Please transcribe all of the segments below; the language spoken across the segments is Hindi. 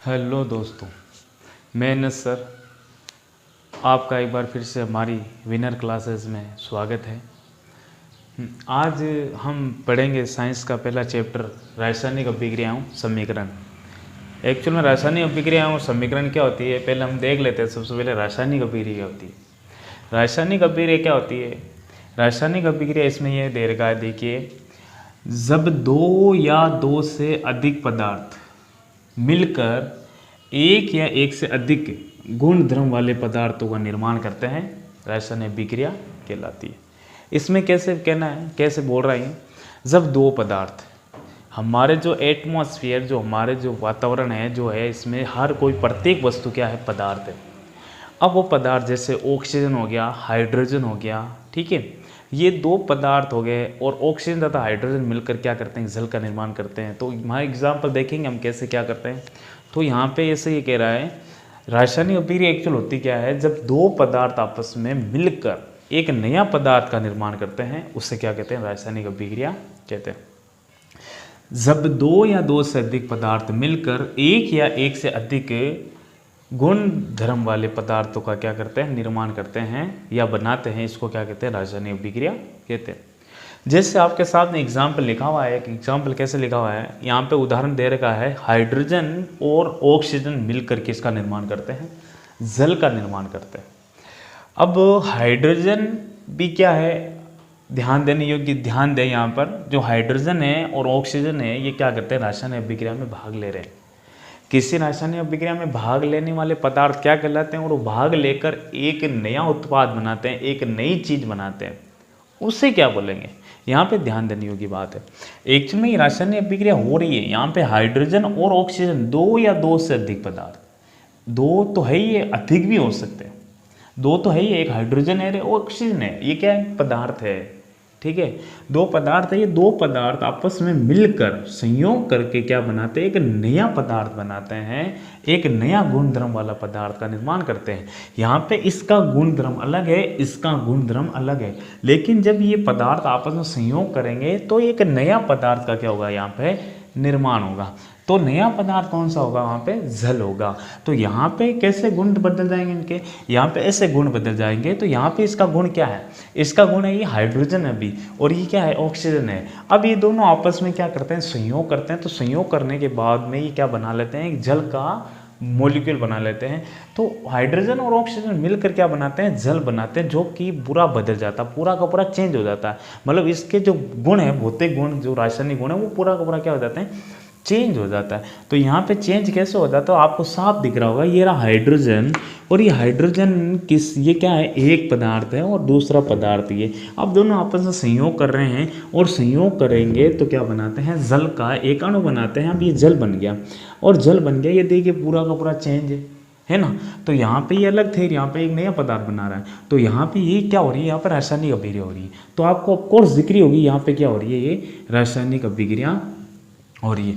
हेलो दोस्तों, मैं अनस सर आपका एक बार फिर से हमारी विनर क्लासेस में स्वागत है। आज हम पढ़ेंगे साइंस का पहला चैप्टर रासायनिक अभिक्रियाओं समीकरण। एक्चुअल में रासायनिक अभिक्रियाओं समीकरण क्या होती है, पहले हम देख लेते हैं। सबसे पहले रासायनिक अभिक्रिया क्या होती है। रासायनिक अभिक्रिया क्या होती है? रासायनिक अभिक्रिया इसमें यह दे रखा है, देखिए, जब दो या दो से अधिक पदार्थ मिलकर एक या एक से अधिक गुण धर्म वाले पदार्थों का निर्माण करते हैं, रासायनिक अभिक्रिया कहलाती है। इसमें कैसे कहना है, कैसे बोल रहा है, जब दो पदार्थ, हमारे जो एटमॉस्फेयर, जो हमारे जो वातावरण है, जो है, इसमें हर कोई प्रत्येक वस्तु क्या है, पदार्थ है। अब वो पदार्थ जैसे ऑक्सीजन हो गया, हाइड्रोजन हो गया, ठीक है, ये दो पदार्थ हो गए और ऑक्सीजन तथा हाइड्रोजन मिलकर क्या करते हैं, जल का निर्माण करते हैं। तो हमारा एग्जाम्पल देखेंगे हम कैसे क्या करते हैं। तो यहाँ पे ऐसे ये कह रहा है, रासायनिक अभिक्रिया एक्चुअल होती क्या है, जब दो पदार्थ आपस में मिलकर एक नया पदार्थ का निर्माण करते हैं, उससे क्या कहते हैं, रासायनिक अभिक्रिया कहते हैं। जब दो या दो से अधिक पदार्थ मिलकर एक या एक से अधिक गुण धर्म वाले पदार्थों का क्या करते हैं, निर्माण करते हैं या बनाते हैं, इसको क्या कहते हैं, रासायनिक अभिक्रिया कहते हैं। जैसे आपके सामने एग्जाम्पल लिखा हुआ है, एक एग्जाम्पल कैसे लिखा हुआ है, यहाँ पे उदाहरण दे रखा है, हाइड्रोजन और ऑक्सीजन मिलकर किसका निर्माण करते हैं, जल का निर्माण करते हैं। अब हाइड्रोजन भी क्या है, ध्यान देने योग्य, ध्यान दें, यहाँ पर जो हाइड्रोजन है और ऑक्सीजन है, ये क्या करते हैं, रासायनिक अभिक्रिया में भाग ले रहे हैं। किसी रासायनिक अभिक्रिया में भाग लेने वाले पदार्थ क्या कहलाते हैं, और वो भाग लेकर एक नया उत्पाद बनाते हैं, एक नई चीज बनाते हैं, उससे क्या बोलेंगे। यहाँ पे ध्यान देने योग्य बात है, एक्चुअल में रासायनिक अभिक्रिया हो रही है यहाँ पे हाइड्रोजन और ऑक्सीजन, दो या दो से अधिक पदार्थ, दो तो है ही, अधिक भी हो सकते हैं, दो तो है ही, एक हाइड्रोजन है, ऑक्सीजन है, ये क्या है, पदार्थ है, ठीक है, दो पदार्थ है। ये दो पदार्थ आपस में मिलकर संयोग करके क्या बनाते हैं, एक नया पदार्थ बनाते हैं, एक नया गुण धर्म वाला पदार्थ का निर्माण करते हैं। यहाँ पे इसका गुण धर्म अलग है, इसका गुण धर्म अलग है, लेकिन जब ये पदार्थ आपस में संयोग करेंगे तो एक नया पदार्थ का क्या होगा, यहाँ पे निर्माण होगा। तो नया पदार्थ कौन सा होगा, वहाँ पे जल होगा। तो यहाँ पे कैसे गुण बदल जाएंगे इनके, यहाँ पे ऐसे गुण बदल जाएंगे। तो यहाँ पे इसका गुण क्या है, इसका गुण है ये हाइड्रोजन अभी, और ये क्या है, ऑक्सीजन है। अब ये दोनों आपस में क्या करते हैं, संयोग करते हैं। तो संयोग करने के बाद में ये क्या बना लेते हैं, एक जल का मॉलिक्यूल बना लेते हैं। तो हाइड्रोजन और ऑक्सीजन मिलकर क्या बनाते हैं, जल बनाते हैं, जो कि पूरा बदल जाता है, पूरा का पूरा चेंज हो जाता है। मतलब इसके जो गुण है, भौतिक गुण, जो रासायनिक गुण है, वो पूरा का पूरा क्या हो जाते हैं, चेंज हो जाता है। तो यहाँ पे चेंज कैसे हो जाता है, आपको साफ दिख रहा होगा, ये रहा हाइड्रोजन, और ये हाइड्रोजन ये क्या है, एक पदार्थ है और दूसरा पदार्थ ये। अब दोनों आपस में संयोग कर रहे हैं, और संयोग करेंगे तो क्या बनाते हैं, जल का एक अणु बनाते हैं। अब ये जल बन गया, और जल बन गया, ये देखिए पूरा का पूरा चेंज है ना। तो यहाँ पे ये अलग थे, यहाँ पे एक नया पदार्थ बना रहा है। तो यहाँ पे ये क्या हो रही है, यहाँ पर रासायनिक अभिक्रिया हो रही है। तो आपको ऑफकोर्स जिक्र होगी, यहाँ पे क्या हो रही है, ये रासायनिक अभिक्रिया और ये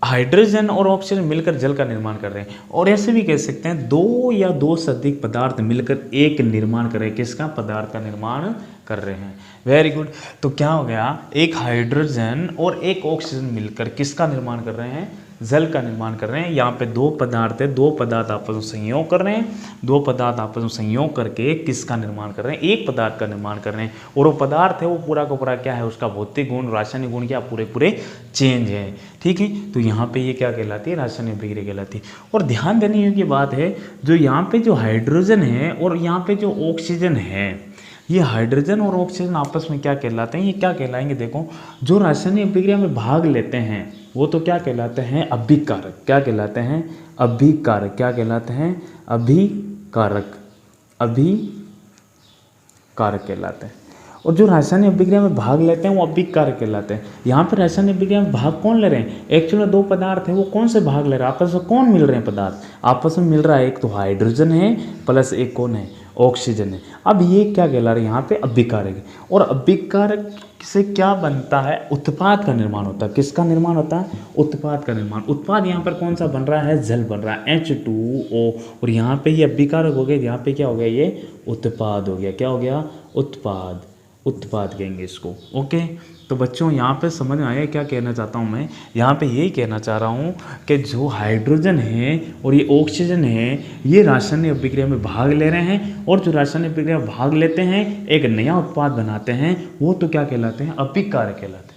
हाइड्रोजन और ऑक्सीजन मिलकर जल का निर्माण कर रहे हैं। और ऐसे भी कह सकते हैं, दो या दो से अधिक पदार्थ मिलकर एक निर्माण कर रहे हैं, किसका, पदार्थ का निर्माण कर रहे हैं। Very good. तो क्या हो गया, एक हाइड्रोजन और एक ऑक्सीजन मिलकर किसका निर्माण कर रहे हैं, जल का निर्माण कर रहे हैं। यहाँ पे दो पदार्थ है, दो पदार्थ आपस में संयोग कर रहे हैं, दो पदार्थ आपस में संयोग करके किसका निर्माण कर रहे हैं, एक पदार्थ का निर्माण कर रहे हैं। और वो पदार्थ है, वो पूरा का पूरा क्या है, उसका भौतिक गुण, रासायनिक गुण क्या पूरे पूरे चेंज है, ठीक है। तो यहाँ पे ये क्या कहलाती है, रासायनिक अभिक्रिया कहलाती है। और ध्यान देने योग्य बात है, जो यहाँ पे जो हाइड्रोजन है और यहाँ पे जो ऑक्सीजन है, ये हाइड्रोजन और ऑक्सीजन आपस में क्या कहलाते हैं, ये क्या कहलाएंगे, देखो, जो रासायनिक अभिक्रिया में भाग लेते हैं वो तो क्या कहलाते हैं, अभिकारक। क्या कहलाते हैं, अभिकारक। क्या कहलाते हैं, अभिकारक, अभिकारक कहलाते हैं। और जो रासायनिक अभिक्रिया में भाग लेते हैं वो अभिकारक कहलाते हैं। यहाँ पर रासायनिक अभिक्रिया में भाग कौन ले रहे हैं, एक्चुअली दो पदार्थ है, वो कौन से भाग ले रहे हैं, आपस में कौन मिल रहे हैं पदार्थ, आपस में मिल रहा है, एक तो हाइड्रोजन है प्लस एक कौन है, ऑक्सीजन है। अब ये क्या कहला रहे हैं, यहाँ पे अभिकारक है। और अभिकारक से क्या बनता है, उत्पाद का निर्माण होता है। किसका निर्माण होता है, उत्पाद का निर्माण। उत्पाद यहाँ पर कौन सा बन रहा है, जल बन रहा है, H2O। और यहाँ पे ये अभिकारक हो गया, यहाँ पे क्या हो गया, ये उत्पाद हो गया। क्या हो गया, उत्पाद, उत्पाद कहेंगे इसको। ओके, तो बच्चों यहाँ पे समझ में आया क्या कहना चाहता हूँ मैं? यहाँ पे यही कहना चाह रहा हूँ कि जो हाइड्रोजन है और ये ऑक्सीजन है, ये रासायनिक अभिक्रिया में भाग ले रहे हैं, और जो रासायनिक अभिक्रिया में भाग लेते हैं एक नया उत्पाद बनाते हैं, वो तो क्या कहलाते हैं? अभिकारक कहलाते हैं।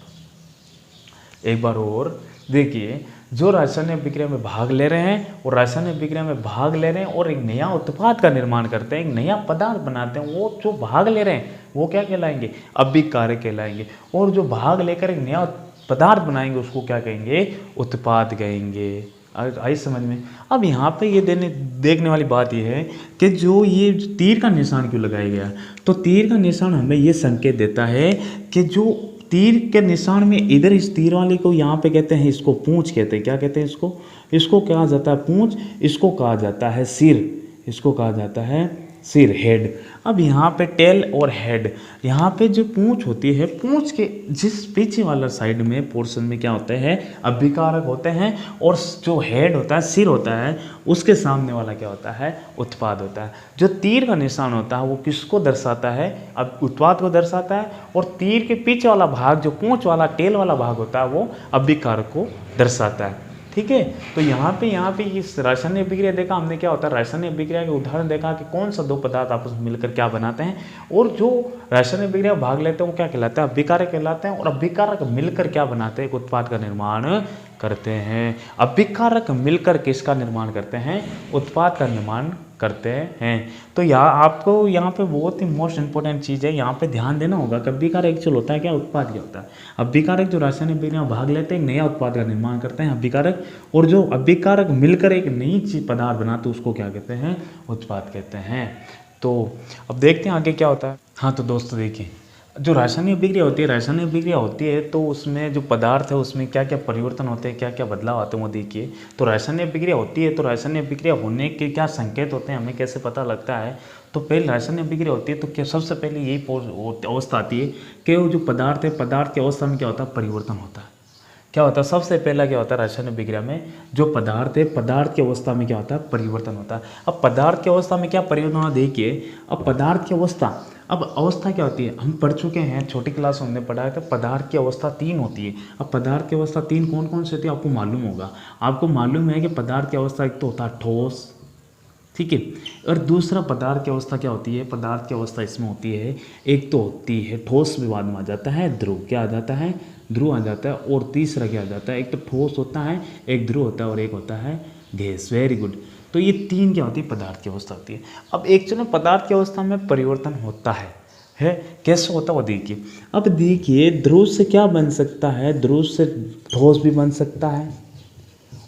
एक बार और देखिए, जो रासायनिक अभिक्रिया में भाग ले रहे हैं और रासायनिक अभिक्रिया में भाग ले रहे हैं और एक नया उत्पाद का निर्माण करते हैं, एक नया पदार्थ बनाते हैं, वो जो भाग ले रहे हैं वो क्या कहलाएंगे? अभिकारक कहलाएंगे। और जो भाग लेकर एक नया पदार्थ बनाएंगे उसको क्या कहेंगे? उत्पाद कहेंगे। आई समझ में? अब यहाँ पे ये देखने वाली बात ये है कि जो ये तीर का निशान क्यों लगाया गया? तो तीर का निशान हमें ये संकेत देता है कि जो तीर के निशान में इधर इस तीर वाले को यहाँ पे कहते हैं, इसको पूंछ कहते हैं। क्या कहते हैं इसको? इसको कहा जाता है पूंछ, इसको कहा जाता है सिर, इसको कहा जाता है सिर, हेड। अब यहाँ पे टेल और हेड, यहाँ पे जो पूंछ होती है, पूंछ के जिस पीछे वाला साइड में पोर्शन में क्या होते हैं? अभिकारक होते हैं, और जो हेड होता है, सिर होता है, उसके सामने वाला क्या होता है? उत्पाद होता है। जो तीर का निशान होता है वो किसको दर्शाता है? अब उत्पाद को दर्शाता है, और तीर के पीछे वाला भाग जो पूंछ वाला टेल वाला भाग होता है वो अभिकारक को दर्शाता है। ठीक है, तो यहाँ पे इस रासायनिक अभिक्रिया देखा हमने क्या होता है? रासायनिक अभिक्रिया के उदाहरण देखा कि कौन सा दो पदार्थ आपस में मिलकर क्या बनाते हैं, और जो रासायनिक अभिक्रिया में भाग लेते हैं वो क्या कहलाता है? अभिकारक कहलाते हैं। और अभिकारक मिलकर क्या बनाते हैं? एक उत्पाद का निर्माण करते हैं। अभिकारक मिलकर किसका निर्माण करते हैं? उत्पाद का निर्माण करते हैं। तो आपको यहाँ पे बहुत ही मोस्ट इंपॉर्टेंट चीज़ है, यहाँ पे ध्यान देना होगा कि अभिकारक एक्चुअल होता है क्या? उत्पाद क्या होता है? अभिकारक जो रासायनिक अभिक्रिया में भाग लेते हैं, एक नया उत्पाद का निर्माण करते हैं अभिकारक, और जो अभिकारक मिलकर एक नई चीज पदार्थ बनाते हैं उसको क्या कहते हैं? उत्पाद कहते हैं। तो अब देखते हैं आगे क्या होता है। हाँ, तो दोस्तों देखिए, जो रासायनिक अभिक्रिया होती है, रासायनिक अभिक्रिया होती है तो उसमें जो पदार्थ है उसमें क्या क्या परिवर्तन होते हैं, क्या क्या बदलाव आते हैं वो देखिए। तो रासायनिक अभिक्रिया होती है, तो रासायनिक अभिक्रिया होने के क्या संकेत होते हैं, हमें कैसे पता लगता है? तो पहले रासायनिक अभिक्रिया होती है तो क्या सबसे पहले यही अवस्था आती है कि वो जो पदार्थ है, पदार्थ की अवस्था में क्या होता है? परिवर्तन होता है। क्या होता है? सबसे पहला क्या होता है? रासायनिक अभिक्रिया में जो पदार्थ है, पदार्थ की अवस्था में क्या होता है? परिवर्तन होता है। अब पदार्थ की अवस्था में क्या परिवर्तन होना देखिए। अब पदार्थ की अवस्था, अब अवस्था क्या होती है? हम पढ़ चुके हैं, छोटी क्लास में हमने पढ़ा है कि पदार्थ की अवस्था 3 होती है। अब पदार्थ की अवस्था 3 कौन कौन सी होती है आपको मालूम होगा। आपको मालूम है कि पदार्थ की अवस्था एक तो होता है ठोस, ठीक है, और दूसरा पदार्थ की अवस्था क्या होती है? पदार्थ की अवस्था इसमें होती है, एक तो होती है ठोस, विवाद में आ जाता है ध्रुव, क्या आ जाता है? ध्रुव आ जाता है। और तीसरा क्या आ जाता है? एक तो ठोस होता है, एक ध्रुव होता है, और एक होता है गैस। Very good. तो ये 3 क्या होती है? पदार्थ की अवस्था होती है। अब एक्चुअली पदार्थ की अवस्था में परिवर्तन होता है कैसे होता है वो देखिए। अब देखिए, ध्रुव से क्या बन सकता है? ध्रुव से ठोस भी बन सकता है,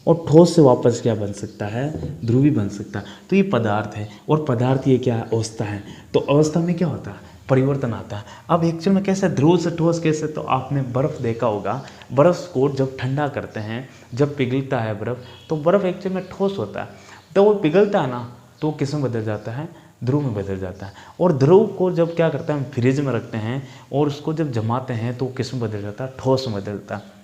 और ठोस से वापस क्या बन सकता है? ध्रुव भी बन सकता है। तो ये पदार्थ है, और पदार्थ ये क्या है? अवस्था है। तो अवस्था में क्या होता है? परिवर्तन आता है। अब एक्चुअल में कैसे ध्रुव से ठोस कैसे? तो आपने बर्फ़ देखा होगा, बर्फ़ को जब ठंडा करते हैं, जब पिघलता है बर्फ़, तो बर्फ़ एक्चुअल में ठोस होता है। तो वो पिघलता है ना, तो किस में बदल जाता है? ध्रुव में बदल जाता है। और ध्रुव को जब क्या करते हैं? हम फ्रिज में रखते हैं, और उसको जब जमाते हैं तो किस में बदल जाता है? ठोस में बदलता है।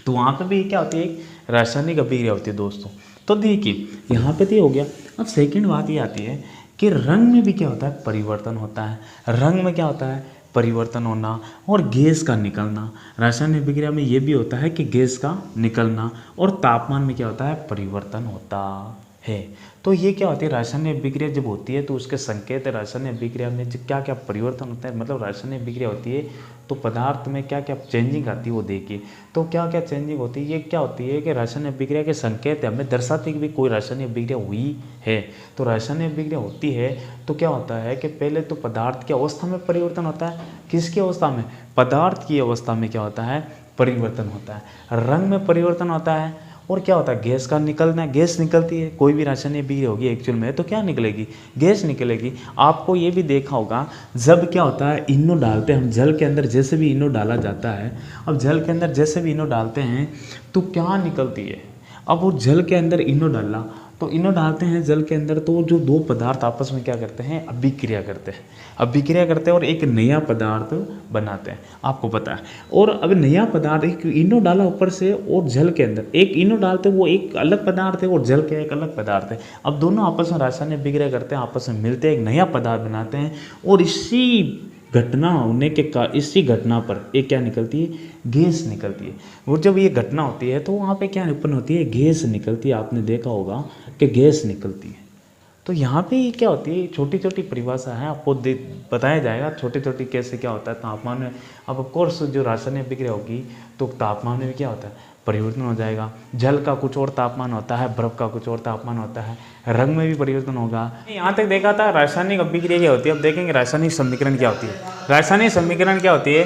तो वहाँ पे भी क्या होती है? एक रासायनिक अभिक्रिया होती है दोस्तों। तो देखिए, यहाँ पे तो ये हो गया। अब सेकंड बात ये आती है कि रंग में भी क्या होता है? परिवर्तन होता है। रंग में क्या होता है? परिवर्तन होना, और गैस का निकलना। रासायनिक अभिक्रिया में ये भी होता है कि गैस का निकलना, और तापमान में क्या होता है? परिवर्तन होता है। तो ये क्या होती है? रासायनिक अभिक्रिया जब होती है तो उसके संकेत है। रासायनिक अभिक्रिया में जो क्या क्या परिवर्तन होता है, मतलब रासायनिक अभिक्रिया होती है तो पदार्थ में क्या क्या चेंजिंग आती है वो देखिए। तो क्या क्या चेंजिंग होती है? ये क्या होती है कि रासायनिक अभिक्रिया के संकेत है, हमें दर्शाते हैं कि कोई रासायनिक अभिक्रिया हुई है। तो रासायनिक अभिक्रिया होती है तो क्या होता है कि पहले तो पदार्थ की अवस्था में परिवर्तन होता है। किसकी अवस्था में? पदार्थ की अवस्था में क्या होता है? परिवर्तन होता है। रंग में परिवर्तन होता है, और क्या होता है? गैस का निकलना। गैस निकलती है, कोई भी रासायनिक अभिक्रिया होगी एक्चुअल में तो क्या निकलेगी? गैस निकलेगी। आपको ये भी देखा होगा, जब क्या होता है? इनो डालते हैं हम जल के अंदर, जैसे भी इनो डाला जाता है, अब जल के अंदर जैसे भी इनो डालते हैं तो क्या निकलती है? अब वो जल के अंदर इनो डाला, तो इनो डालते हैं जल के अंदर, तो जो दो पदार्थ आपस में क्या करते हैं? अभिक्रिया करते हैं। अभिक्रिया करते हैं और एक नया पदार्थ बनाते हैं, आपको पता है। और अब नया पदार्थ, एक इनो डाला ऊपर से, और जल के अंदर एक इनो डालते हैं, वो एक अलग पदार्थ है, और जल के एक अलग पदार्थ है। अब दोनों आपस में रासायनिक अभिक्रिया करते हैं, आपस में मिलते हैं, एक नया पदार्थ बनाते हैं, और इसी घटना होने के इसी घटना पर एक क्या निकलती है, गैस निकलती है। और जब ये घटना होती है तो वहाँ पे क्या उत्पन्न होती है, गैस निकलती है। आपने देखा होगा कि गैस निकलती है। तो यहाँ पे क्या होती है, छोटी छोटी परिभाषा है, आपको बताया जाएगा छोटी छोटी कैसे क्या होता है तापमान में। अब ऑफकोर्स जो रासायनिक अभिक्रिया होगी तो तापमान में भी क्या होता है, परिवर्तन हो जाएगा। जल का कुछ और तापमान होता है, बर्फ का कुछ और तापमान होता है, रंग में भी परिवर्तन होगा। यहाँ तक देखा था रासायनिक अभिक्रिया क्या होती है। अब देखेंगे रासायनिक समीकरण क्या होती है। रासायनिक समीकरण क्या होती है,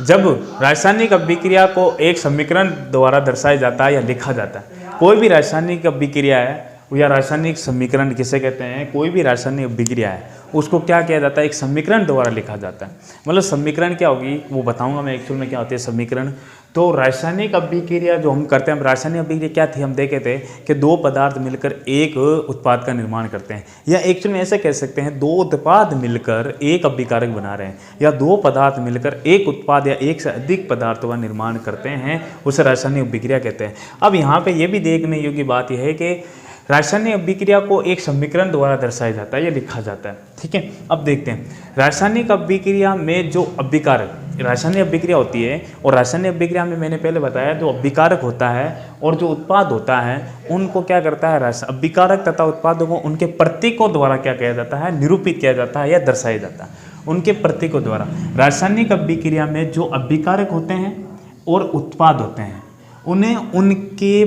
जब रासायनिक अभिक्रिया को एक समीकरण द्वारा दर्शाया जाता है या लिखा जाता है। कोई भी रासायनिक अभिक्रिया है या रासायनिक समीकरण किसे कहते हैं, कोई भी रासायनिक अभिक्रिया है उसको क्या किया जाता है, एक समीकरण द्वारा लिखा जाता है। मतलब समीकरण क्या होगी वो बताऊंगा मैं एक्चुअल में क्या होती है समीकरण। तो रासायनिक अभिक्रिया जो हम करते हैं, रासायनिक अभिक्रिया क्या थी, हम देखे थे कि दो पदार्थ मिलकर एक उत्पाद का निर्माण करते हैं, या एक्चुअल में ऐसे कह सकते हैं दो उत्पाद मिलकर एक अभिकारक बना रहे हैं, या दो पदार्थ मिलकर एक उत्पाद या एक से अधिक पदार्थों का निर्माण करते हैं, उसे रासायनिक अभिक्रिया कहते हैं। अब यहाँ पे ये भी देखने योग्य बात यह है कि रासायनिक अभिक्रिया को एक समीकरण द्वारा दर्शाया जाता है या लिखा जाता है। ठीक है, अब देखते हैं रासायनिक अभिक्रिया में जो अभिकारक, रासायनिक अभिक्रिया होती है और रासायनिक अभिक्रिया में मैंने पहले बताया जो अभिकारक होता है और जो उत्पाद होता है उनको क्या करता है, अभिकारक तथा उत्पादों को उनके प्रतीकों द्वारा क्या किया जाता है, निरूपित किया जाता है या दर्शाया जाता है उनके प्रतीकों द्वारा। रासायनिक अभिक्रिया में जो अभिकारक होते हैं और उत्पाद होते हैं उन्हें उनके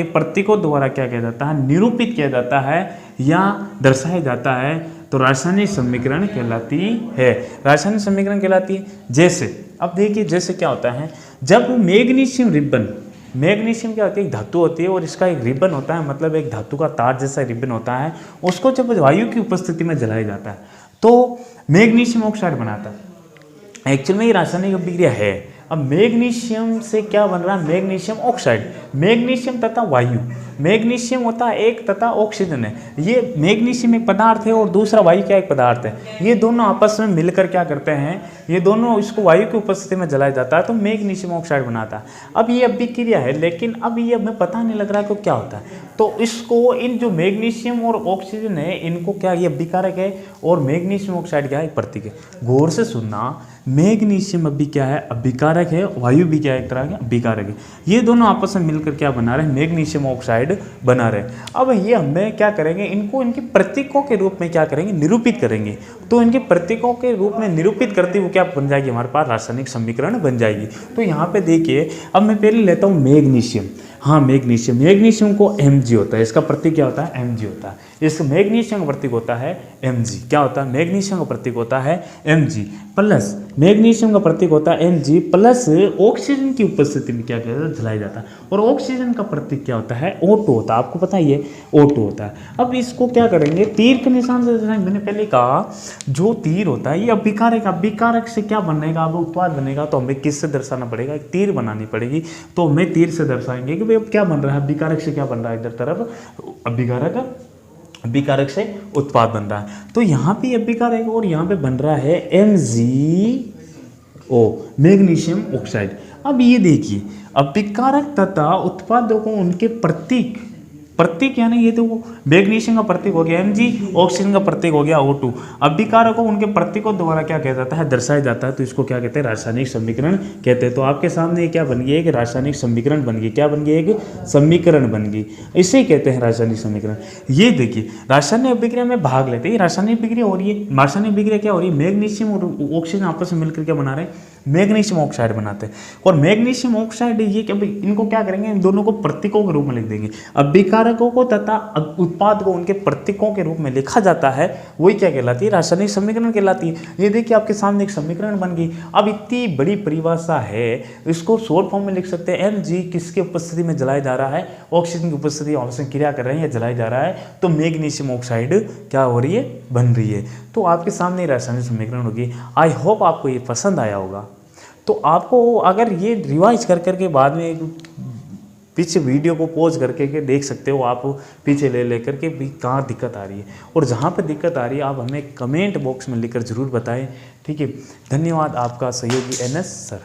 प्रतीकों द्वारा क्या किया जाता है, निरूपित किया जाता है या दर्शाया जाता है। तो रासायनिक समीकरण कहलाती है, रासायनिक समीकरण कहलाती है। जैसे अब देखिए जैसे क्या होता है, जब मैग्नीशियम रिबन, मैग्नीशियम क्या होती है, एक धातु होती है और इसका एक रिबन होता है, मतलब एक धातु का तार जैसा रिबन होता है, उसको जब वायु की उपस्थिति में जलाया जाता है तो मैग्नीशियम ऑक्साइड बनाता है। एक्चुअल में ये रासायनिक अभिक्रिया है। अब मैग्नीशियम से क्या बन रहा है, मैग्नीशियम ऑक्साइड, मैग्नीशियम तथा वायु, मैग्नीशियम होता है एक तथा ऑक्सीजन है। ये मैग्नीशियम एक पदार्थ है और दूसरा वायु क्या एक पदार्थ है। ये दोनों आपस में मिलकर क्या करते हैं, ये दोनों इसको वायु की उपस्थिति में जलाया जाता है तो मैग्नीशियम ऑक्साइड बनाता है। अब ये अभिक्रिया है लेकिन अब ये हमें पता नहीं लग रहा कि क्या होता है। तो इसको इन जो मैग्नीशियम और ऑक्सीजन है इनको क्या, ये अभिकारक है और मैग्नीशियम ऑक्साइड क्या है, एक प्रतीक है। गौर से सुनना, मैग्नीशियम अभी क्या है, अभिकारक है, वायु भी क्या है, एक तरह का अभिकारक है। ये दोनों आपस में मिलकर क्या बना रहे हैं, मैग्नीशियम ऑक्साइड बना रहे हैं। अब ये हमें क्या करेंगे, इनको इनके प्रतीकों के रूप में क्या करेंगे, निरूपित करेंगे। तो इनके प्रतीकों के रूप में निरूपित करते हुए क्या बन जाएगी, हमारे पास रासायनिक समीकरण बन जाएगी। तो यहाँ पे देखिए, अब मैं पहले लेता हूँ मैग्नीशियम। हाँ मैग्नीशियम, मैग्नीशियम को Mg होता है, इसका प्रतीक क्या होता है, Mg होता है। इस मैग्नीशियम का प्रतीक होता है Mg, क्या होता है, मैग्नीशियम का प्रतीक होता है Mg प्लस, मैग्नीशियम का प्रतीक होता है Mg प्लस ऑक्सीजन की उपस्थिति में क्या किया जाता है, जलाया जाता है। और ऑक्सीजन का प्रतीक क्या होता है, O2 होता है। आपको पता ही है O2 होता है। अब इसको क्या करेंगे, तीर के निशान से दर्शाएंगे। मैंने पहले कहा जो तीर होता है ये अभिकारक, अभिकारक से क्या बनेगा, अब उत्पाद बनेगा तो हमें किससे दर्शाना पड़ेगा, एक तीर बनानी पड़ेगी। तो हमें तीर से दर्शाएंगे कि अब क्या बन रहा है, अभिकारक से क्या बन रहा है, इधर तरफ अभिकारक से उत्पाद बन रहा है। तो यहाँ पे अभिकारक और यहाँ पे बन रहा है MgO, मैग्नीशियम ऑक्साइड। अब ये देखिए, अभिकारक तथा उत्पादों को उनके प्रतीक यानी ये तो मैग्नीशियम का प्रतीक हो गया Mg, ऑक्सीजन का प्रतीक हो गया O2। अभिकारक को उनके प्रतीकों द्वारा क्या किया जाता है, दर्शाया जाता है। तो इसको क्या कहते हैं, रासायनिक समीकरण कहते हैं। तो आपके सामने क्या बन गई, एक रासायनिक समीकरण बन गई। क्या बन गई, एक समीकरण बन गई, इसे कहते हैं रासायनिक समीकरण। ये देखिए, रासायनिक अभिक्रिया में भाग लेते हैं, रासायनिक अभिक्रिया हो रही है। रासायनिक अभिक्रिया क्या हो रही है, मैग्नीशियम और ऑक्सीजन आपस में मिलकर क्या बना रहे हैं, मैग्नीशियम ऑक्साइड बनाते हैं। और मैग्नीशियम ऑक्साइड ये क्या, इनको क्या करेंगे, इन दोनों को प्रतीकों के रूप में लिख देंगे। अभिकारकों को तथा उत्पाद को उनके प्रतीकों के रूप में लिखा जाता है, वही क्या कहलाती है, रासायनिक समीकरण कहलाती है। ये देखिए आपके सामने एक समीकरण बन गई। अब इतनी बड़ी परिभाषा है, इसको शॉर्ट फॉर्म में लिख सकते हैं। Mg किसकी उपस्थिति में जलाया जा रहा है, ऑक्सीजन की उपस्थिति, ऑक्सीजन क्रिया कर रहे हैं या जलाया जा रहा है, तो मैग्नीशियम ऑक्साइड क्या हो रही है, बन रही है। तो आपके सामने रासायनिक समीकरण होगी। आई होप आपको ये पसंद आया होगा। तो आपको अगर ये रिवाइज कर करके बाद में पीछे वीडियो को पॉज करके के देख सकते हो, आप पीछे ले करके भी कहाँ दिक्कत आ रही है, और जहाँ पे दिक्कत आ रही है आप हमें कमेंट बॉक्स में लिखकर ज़रूर बताएं। ठीक है, धन्यवाद आपका सहयोगी NS सर।